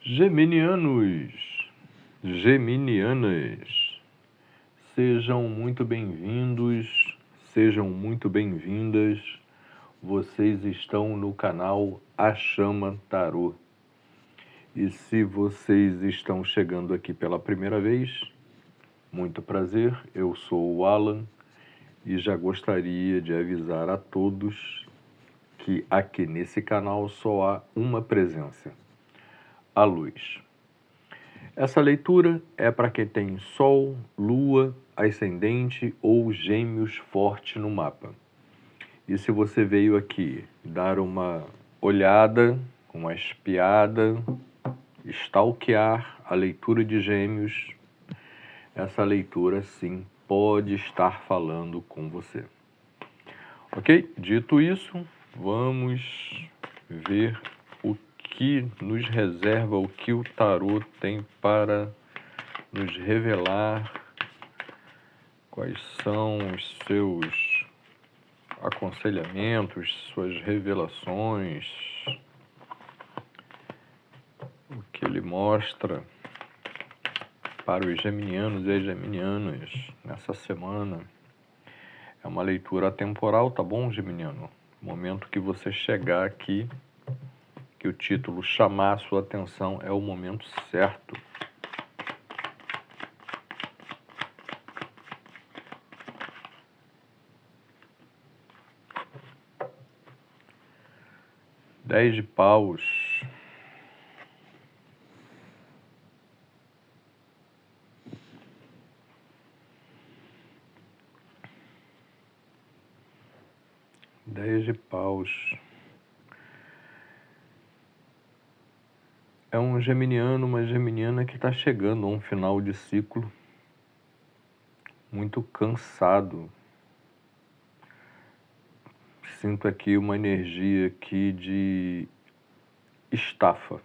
Geminianos, geminianas, sejam muito bem-vindos, sejam muito bem-vindas. Vocês estão no canal A Chama Tarô. E se vocês estão chegando aqui pela primeira vez, muito prazer, eu sou o Alan e já gostaria de avisar a todos que aqui nesse canal só há uma presença: a luz. Essa leitura é para quem tem Sol, Lua, Ascendente ou Gêmeos forte no mapa. E se você veio aqui dar uma olhada, uma espiada, stalkear a leitura de Gêmeos, essa leitura sim pode estar falando com você. Ok? Dito isso, vamos ver o que nos reserva, o que o tarô tem para nos revelar, quais são os seus aconselhamentos, suas revelações, o que ele mostra para os geminianos e geminianas nessa semana. É uma leitura atemporal, tá bom, geminiano? No momento que você chegar aqui, que o título chamar a sua atenção, é o momento certo. Dez de paus. Dez de paus. É um geminiano, uma geminiana que está chegando a um final de ciclo muito cansado. Sinto aqui uma energia aqui de estafa.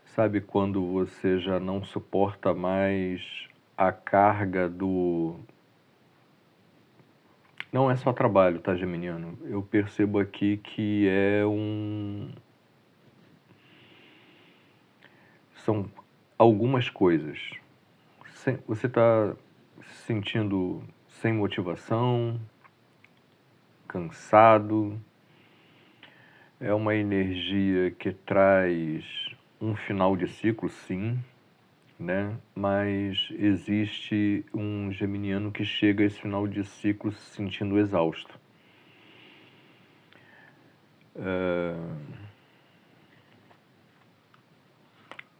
Sabe quando você já não suporta mais a carga do... Não é só trabalho, tá, geminiano? Eu percebo aqui que são algumas coisas. Você está se sentindo sem motivação, cansado. É uma energia que traz um final de ciclo, sim, né? Mas existe um geminiano que chega a esse final de ciclo se sentindo exausto.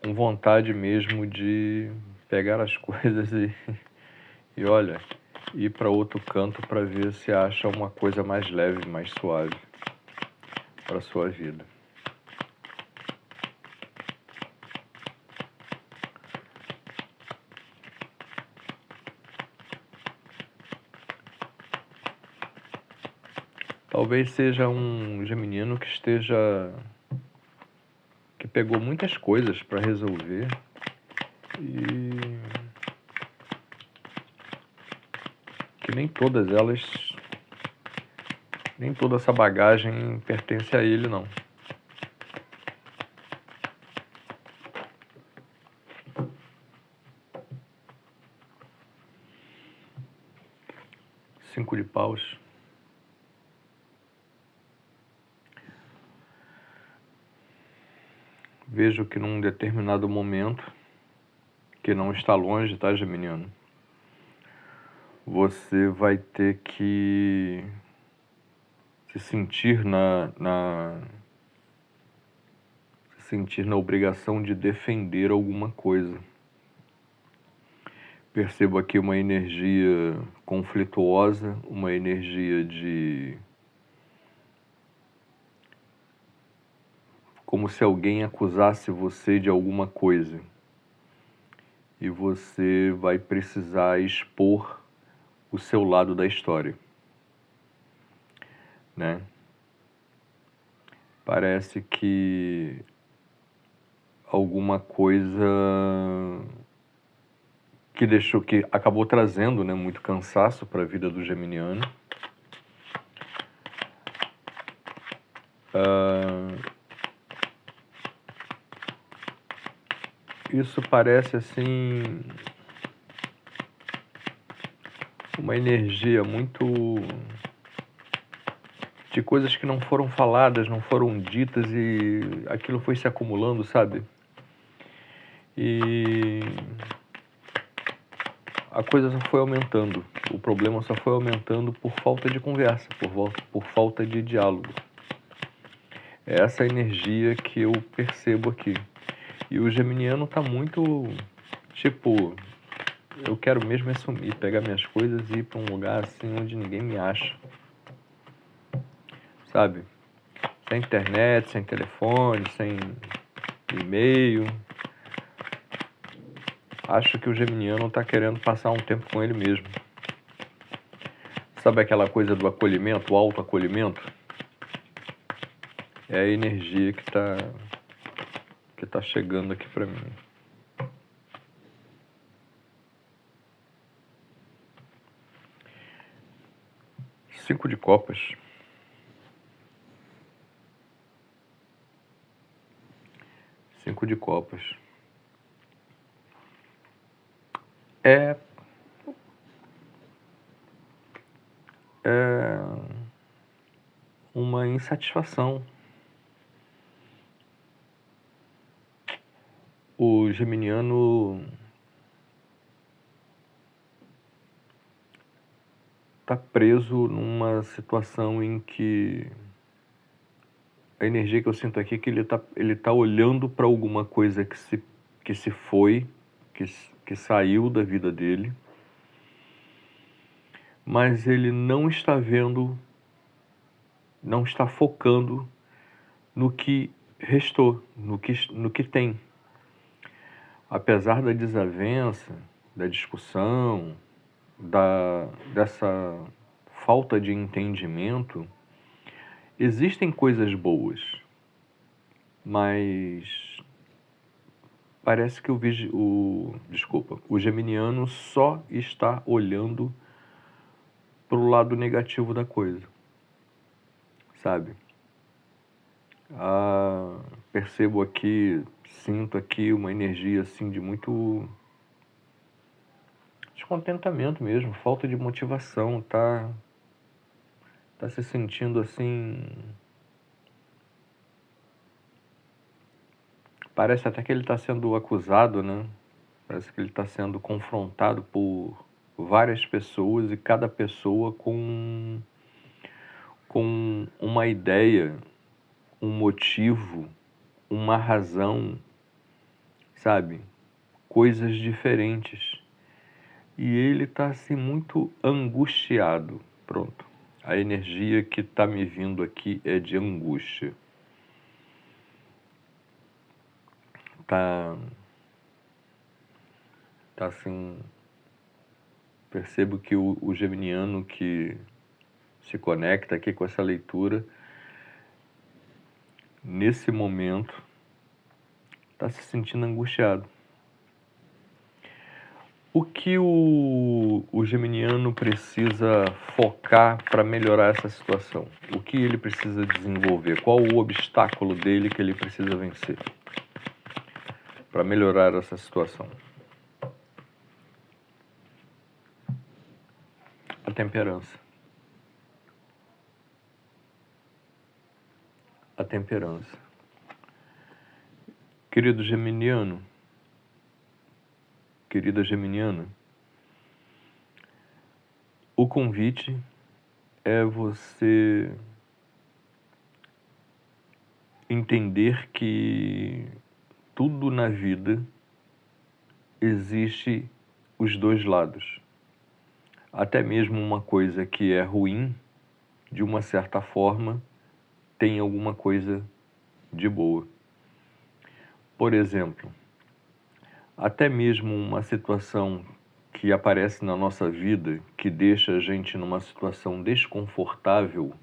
Com vontade mesmo de pegar as coisas e olha, ir para outro canto para ver se acha uma coisa mais leve, mais suave para a sua vida. Talvez seja um geminiano que pegou muitas coisas para resolver e que nem toda essa bagagem pertence a ele, não. Cinco de paus. Vejo que num determinado momento, que não está longe, tá, geminiano? Você vai ter que se sentir na obrigação de defender alguma coisa. Percebo aqui uma energia conflituosa, uma energia de... como se alguém acusasse você de alguma coisa. E você vai precisar expor o seu lado da história, né? Parece que alguma coisa que acabou trazendo, né, muito cansaço para a vida do geminiano. isso parece assim uma energia muito de coisas que não foram faladas, não foram ditas e aquilo foi se acumulando, sabe? E a coisa só foi aumentando, o problema só foi aumentando por falta de conversa, por falta de diálogo. É essa energia que eu percebo aqui. E o geminiano tá muito, tipo, eu quero mesmo é sumir, pegar minhas coisas e ir para um lugar assim onde ninguém me acha, sabe? Sem internet, sem telefone, sem e-mail. Acho que o geminiano está querendo passar um tempo com ele mesmo. Sabe aquela coisa do acolhimento, o autoacolhimento? É a energia que tá chegando aqui para mim. Cinco de copas. Cinco de copas. É uma insatisfação. O geminiano está preso numa situação em que a energia que eu sinto aqui é que ele tá olhando para alguma coisa que se foi, que saiu da vida dele, mas ele não está vendo, não está focando no que restou, no que tem. Apesar da desavença, da discussão, dessa falta de entendimento, existem coisas boas, mas parece que o geminiano só está olhando para o lado negativo da coisa, sabe? Percebo aqui, sinto aqui uma energia assim de muito descontentamento mesmo, falta de motivação, tá se sentindo assim. Parece até que ele está sendo acusado, né? Parece que ele está sendo confrontado por várias pessoas e cada pessoa com uma ideia, um motivo, uma razão, sabe? Coisas diferentes. E ele está assim muito angustiado. Pronto. A energia que está me vindo aqui é de angústia. Tá assim, percebo que o geminiano que se conecta aqui com essa leitura, nesse momento, está se sentindo angustiado. O que o geminiano precisa focar para melhorar essa situação? O que ele precisa desenvolver? Qual o obstáculo dele que ele precisa vencer para melhorar essa situação? A temperança. A temperança. Querido geminiano, querida geminiana, o convite é você entender que tudo na vida existe os dois lados. Até mesmo uma coisa que é ruim, de uma certa forma, tem alguma coisa de boa. Por exemplo, até mesmo uma situação que aparece na nossa vida, que deixa a gente numa situação desconfortável,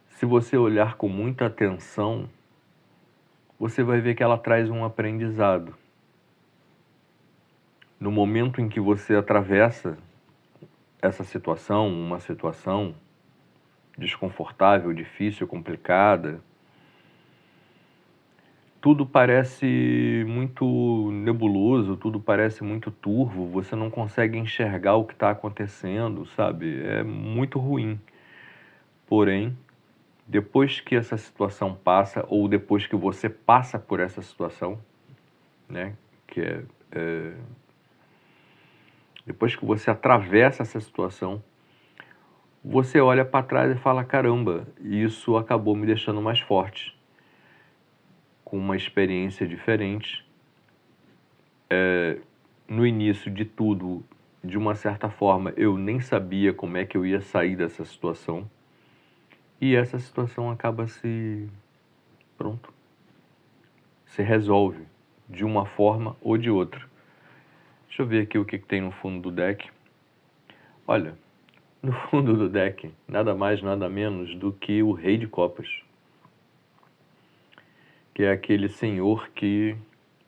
se você olhar com muita atenção, você vai ver que ela traz um aprendizado. No momento em que você atravessa essa situação, uma situação desconfortável, difícil, complicada, tudo parece muito nebuloso, tudo parece muito turvo, você não consegue enxergar o que está acontecendo, sabe? É muito ruim. Porém, depois que essa situação passa, ou depois que você passa por essa situação, né? Depois que você atravessa essa situação, você olha para trás e fala, caramba, isso acabou me deixando mais forte, com uma experiência diferente. No início de tudo, de uma certa forma, eu nem sabia como é que eu ia sair dessa situação. E essa situação acaba se resolve de uma forma ou de outra. Deixa eu ver aqui o que tem no fundo do deck. Olha, no fundo do deck, nada mais, nada menos do que o Rei de Copas, que é aquele senhor que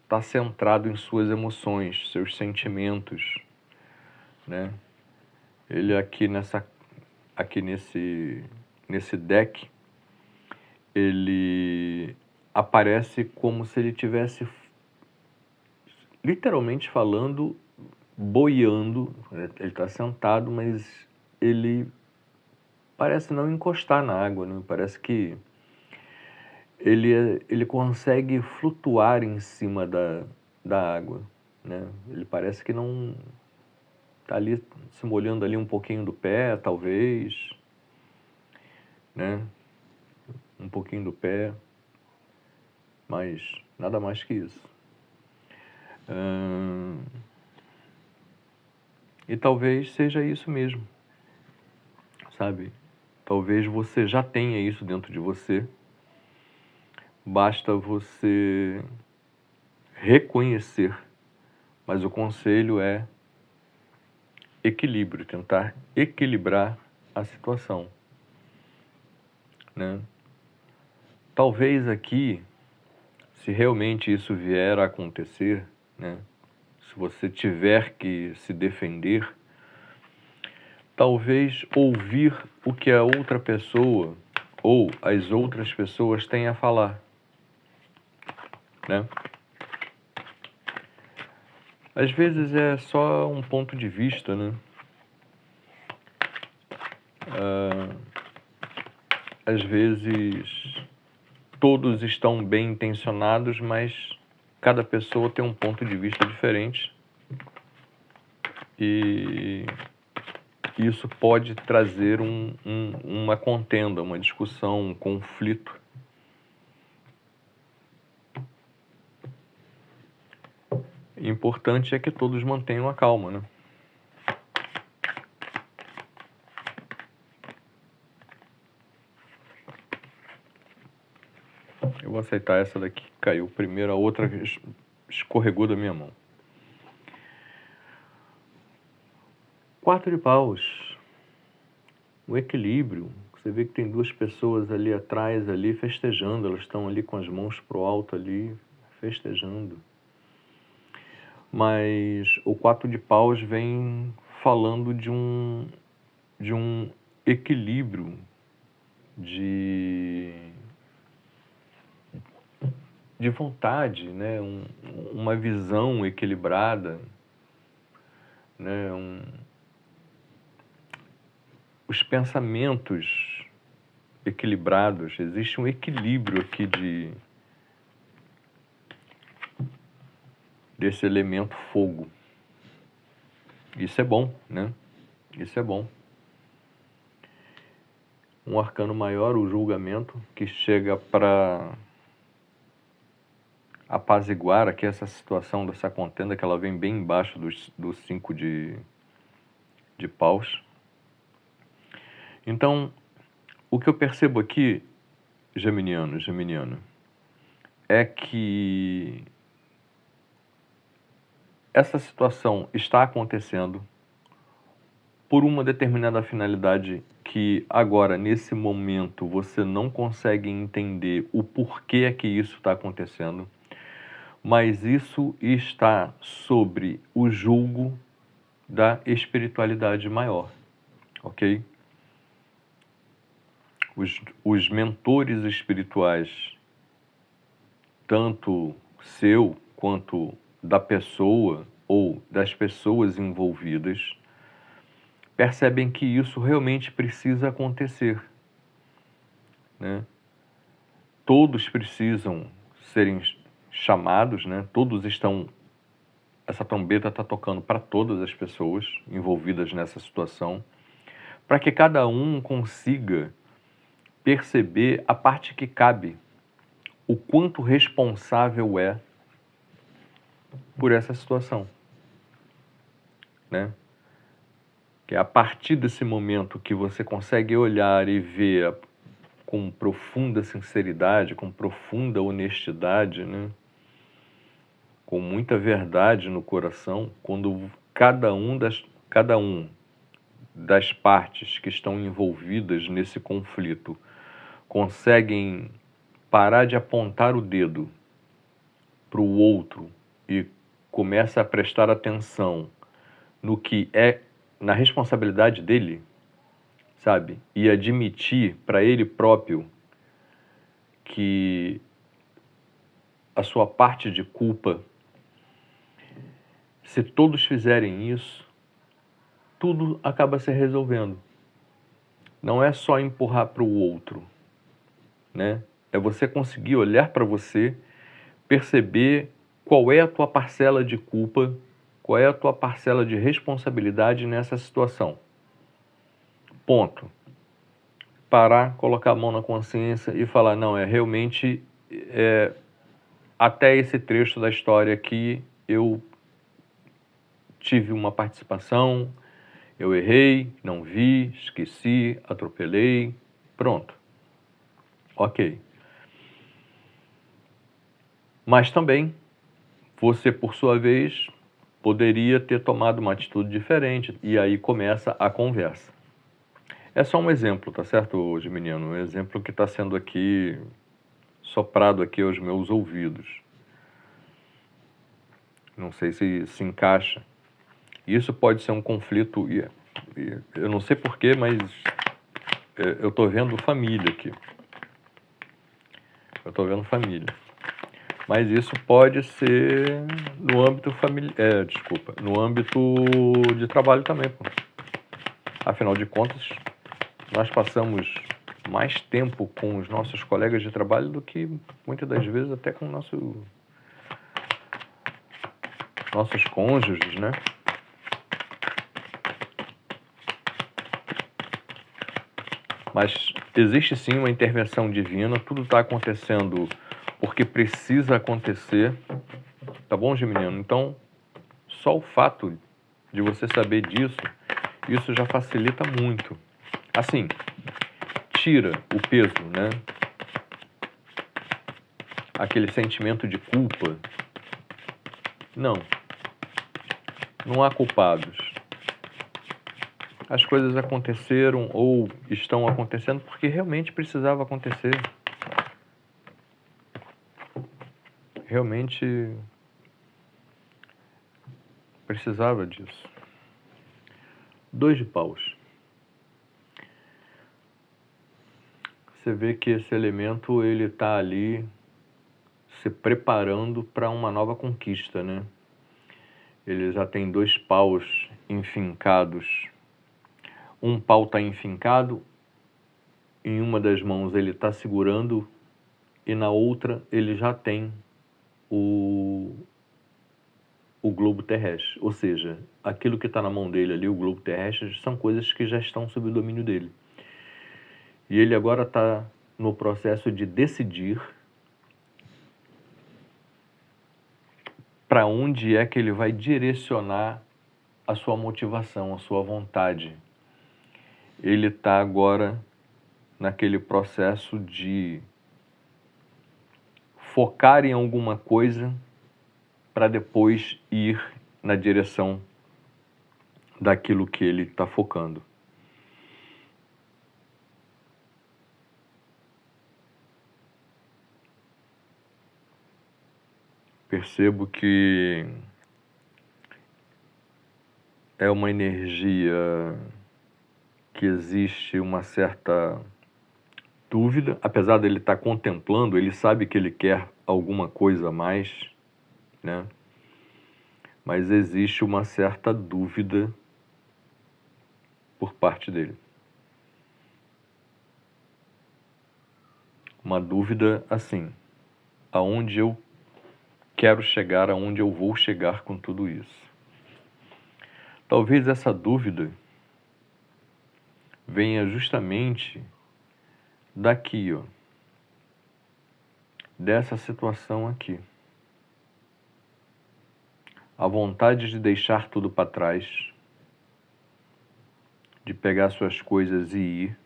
está centrado em suas emoções, seus sentimentos, né? Ele aqui nesse deck, ele aparece como se ele tivesse, literalmente falando, boiando. Ele está sentado, mas ele parece não encostar na água, né? Parece que ele consegue flutuar em cima da água, né? Ele parece que não está ali se molhando ali um pouquinho do pé, talvez, né? Um pouquinho do pé, mas nada mais que isso. E talvez seja isso mesmo, sabe? Talvez você já tenha isso dentro de você. Basta você reconhecer. Mas o conselho é equilíbrio, tentar equilibrar a situação, né? Talvez aqui, se realmente isso vier a acontecer, né? Se você tiver que se defender, talvez ouvir o que a outra pessoa ou as outras pessoas têm a falar, né? Às vezes é só um ponto de vista, né? Às vezes todos estão bem intencionados, mas cada pessoa tem um ponto de vista diferente. E isso pode trazer uma contenda, uma discussão, um conflito. O importante é que todos mantenham a calma, né? Eu vou aceitar essa daqui que caiu primeiro, a outra escorregou da minha mão. 4 de paus. O equilíbrio. Você vê que tem 2 pessoas ali atrás, ali festejando. Elas estão ali com as mãos pro alto ali, festejando. Mas o 4 de paus vem falando de um equilíbrio, de vontade, né? Uma visão equilibrada, né? Os pensamentos equilibrados. Existe um equilíbrio aqui desse elemento fogo. Isso é bom, né? Isso é bom. Um arcano maior, o julgamento, que chega para apaziguar aqui essa situação dessa contenda, que ela vem bem embaixo do 5 de paus. Então, o que eu percebo aqui, geminiano, é que essa situação está acontecendo por uma determinada finalidade que agora, nesse momento, você não consegue entender o porquê é que isso está acontecendo, mas isso está sobre o julgo da espiritualidade maior, ok? Os mentores espirituais tanto seu quanto da pessoa ou das pessoas envolvidas, percebem que isso realmente precisa acontecer, né? Todos precisam serem chamados, né? Essa trombeta está tocando para todas as pessoas envolvidas nessa situação, para que cada um consiga perceber a parte que cabe, o quanto responsável é por essa situação, né? Que é a partir desse momento que você consegue olhar e ver com profunda sinceridade, com profunda honestidade, né? Com muita verdade no coração, quando cada um das partes que estão envolvidas nesse conflito conseguem parar de apontar o dedo para o outro e começa a prestar atenção no que é na responsabilidade dele, sabe? E admitir para ele próprio que a sua parte de culpa, se todos fizerem isso, tudo acaba se resolvendo. Não é só empurrar para o outro, né? É você conseguir olhar para você, perceber qual é a tua parcela de culpa, qual é a tua parcela de responsabilidade nessa situação. Ponto. Parar, colocar a mão na consciência e falar, não, realmente até esse trecho da história aqui eu tive uma participação, eu errei, não vi, esqueci, atropelei, pronto. Ok. Mas também, você, por sua vez, poderia ter tomado uma atitude diferente, e aí começa a conversa. É só um exemplo, tá certo, Geminiano? Um exemplo que está sendo aqui, soprado aqui aos meus ouvidos. Não sei se encaixa. Isso pode ser um conflito, eu não sei porquê, mas eu estou vendo família aqui. Eu estou vendo família. Mas isso pode ser no âmbito familiar, no âmbito de trabalho também, pô. Afinal de contas, nós passamos mais tempo com os nossos colegas de trabalho do que muitas das vezes até com nossos cônjuges, né? Mas existe sim uma intervenção divina, tudo está acontecendo porque precisa acontecer, tá bom, Geminiano? Então, só o fato de você saber disso, isso já facilita muito. Assim, tira o peso, né? Aquele sentimento de culpa. Não há culpados. As coisas aconteceram ou estão acontecendo porque realmente precisava acontecer. Realmente precisava disso. 2 de paus. Você vê que esse elemento ele está ali se preparando para uma nova conquista, né? Ele já tem 2 paus enfincados. Um pau está enfincado, em uma das mãos ele está segurando e na outra ele já tem o globo terrestre. Ou seja, aquilo que está na mão dele ali, o globo terrestre, são coisas que já estão sob o domínio dele. E ele agora está no processo de decidir para onde é que ele vai direcionar a sua motivação, a sua vontade. Ele está agora naquele processo de focar em alguma coisa para depois ir na direção daquilo que ele está focando. Percebo que é uma energia que existe uma certa dúvida, apesar dele estar contemplando, ele sabe que ele quer alguma coisa a mais, né? Mas existe uma certa dúvida por parte dele. Uma dúvida assim, aonde eu quero chegar, aonde eu vou chegar com tudo isso. Talvez essa dúvida venha justamente daqui, ó, dessa situação aqui. A vontade de deixar tudo para trás, de pegar suas coisas e ir,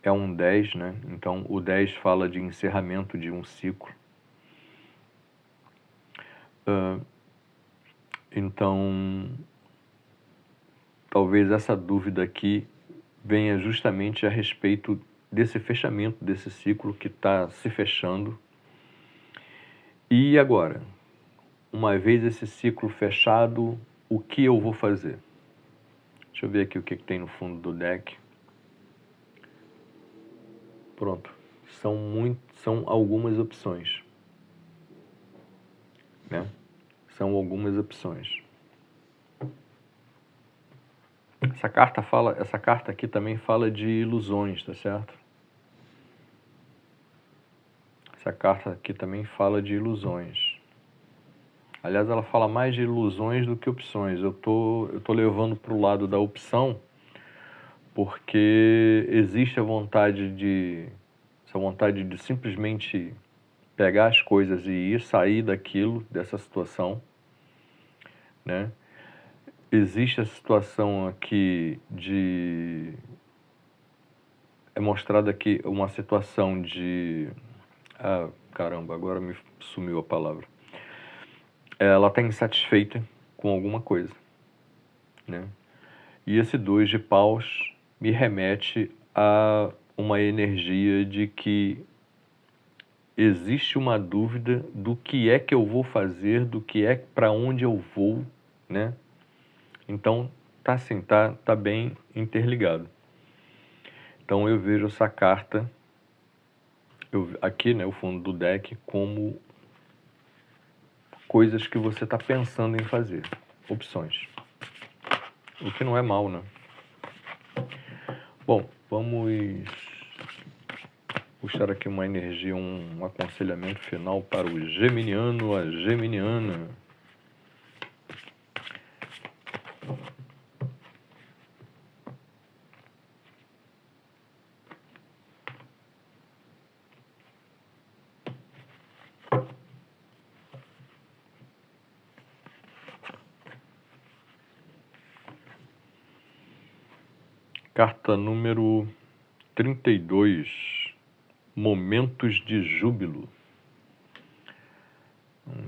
é um 10, né? Então o 10 fala de encerramento de um ciclo. Então, talvez essa dúvida aqui venha justamente a respeito desse fechamento, desse ciclo que está se fechando. E agora, uma vez esse ciclo fechado, o que eu vou fazer? Deixa eu ver aqui o que tem no fundo do deck. Pronto, são algumas opções, né? São algumas opções. Essa carta aqui também fala de ilusões, tá certo? Essa carta aqui também fala de ilusões. Aliás, ela fala mais de ilusões do que opções. Eu tô levando para o lado da opção, porque existe essa vontade de simplesmente pegar as coisas e ir, sair daquilo, dessa situação, né? Existe a situação aqui é mostrada aqui uma situação de... Ah, caramba, agora me sumiu a palavra. Ela está insatisfeita com alguma coisa, né? E esse 2 de paus me remete a uma energia de que existe uma dúvida do que é que eu vou fazer, do que é para onde eu vou, né? Então tá assim, tá bem interligado. Então eu vejo essa carta aqui, né, o fundo do deck, como coisas que você está pensando em fazer, opções. O que não é mal, né? Bom, vamos puxar aqui uma energia, um aconselhamento final para o geminiano, a geminiana. Carta número 32, Momentos de Júbilo.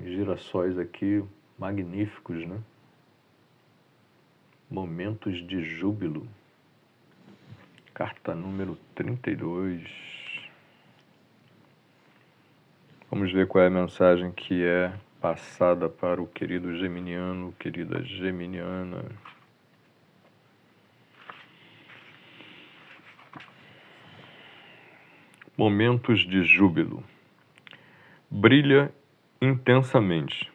Girassóis aqui magníficos, né? Momentos de Júbilo. Carta número 32. Vamos ver qual é a mensagem que é passada para o querido geminiano, querida geminiana. Momentos de júbilo. Brilha intensamente.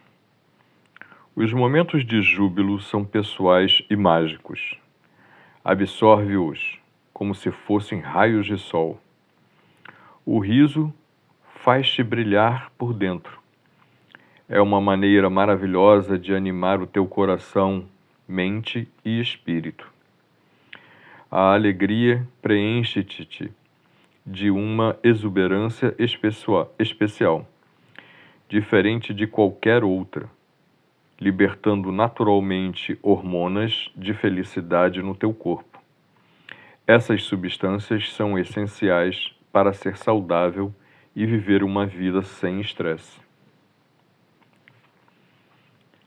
Os momentos de júbilo são pessoais e mágicos. Absorve-os como se fossem raios de sol. O riso faz-te brilhar por dentro. É uma maneira maravilhosa de animar o teu coração, mente e espírito. A alegria preenche-te de uma exuberância especial, diferente de qualquer outra, libertando naturalmente hormonas de felicidade no teu corpo. Essas substâncias são essenciais para ser saudável e viver uma vida sem estresse.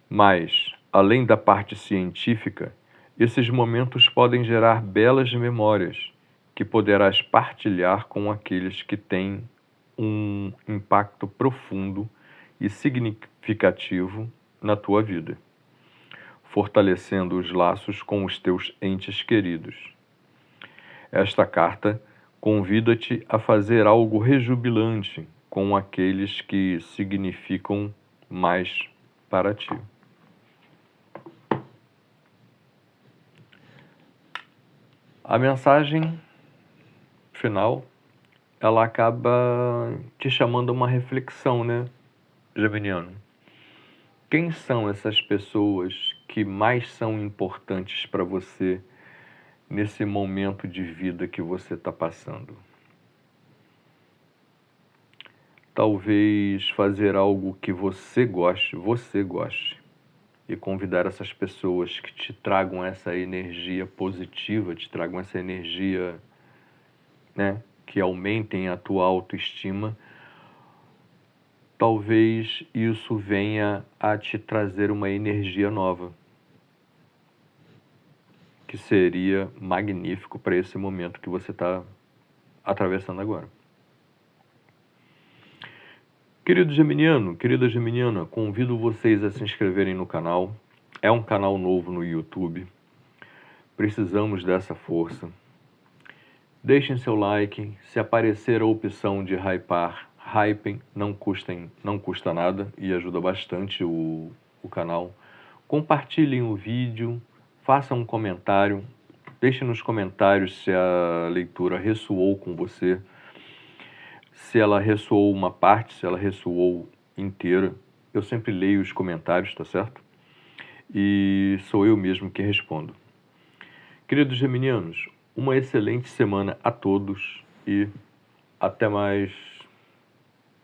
Mas, além da parte científica, esses momentos podem gerar belas memórias que poderás partilhar com aqueles que têm um impacto profundo e significativo na tua vida, fortalecendo os laços com os teus entes queridos. Esta carta Convida-te a fazer algo rejubilante com aqueles que significam mais para ti. A mensagem final, ela acaba te chamando a uma reflexão, né, Geminiano? Quem são essas pessoas que mais são importantes para você nesse momento de vida que você está passando? Talvez fazer algo que você goste, e convidar essas pessoas que te tragam essa energia positiva, te tragam essa energia, né, que aumentem a tua autoestima. Talvez isso venha a te trazer uma energia nova, que seria magnífico para esse momento que você está atravessando agora. Querido geminiano, querida geminiana, convido vocês a se inscreverem no canal. É um canal novo no YouTube. Precisamos dessa força. Deixem seu like. Se aparecer a opção de hypar, hypem, não custa nada e ajuda bastante o canal. Compartilhem o vídeo, façam um comentário. Deixem nos comentários se a leitura ressoou com você. Se ela ressoou uma parte, se ela ressoou inteira. Eu sempre leio os comentários, tá certo? E sou eu mesmo que respondo. Queridos geminianos, uma excelente semana a todos e até mais.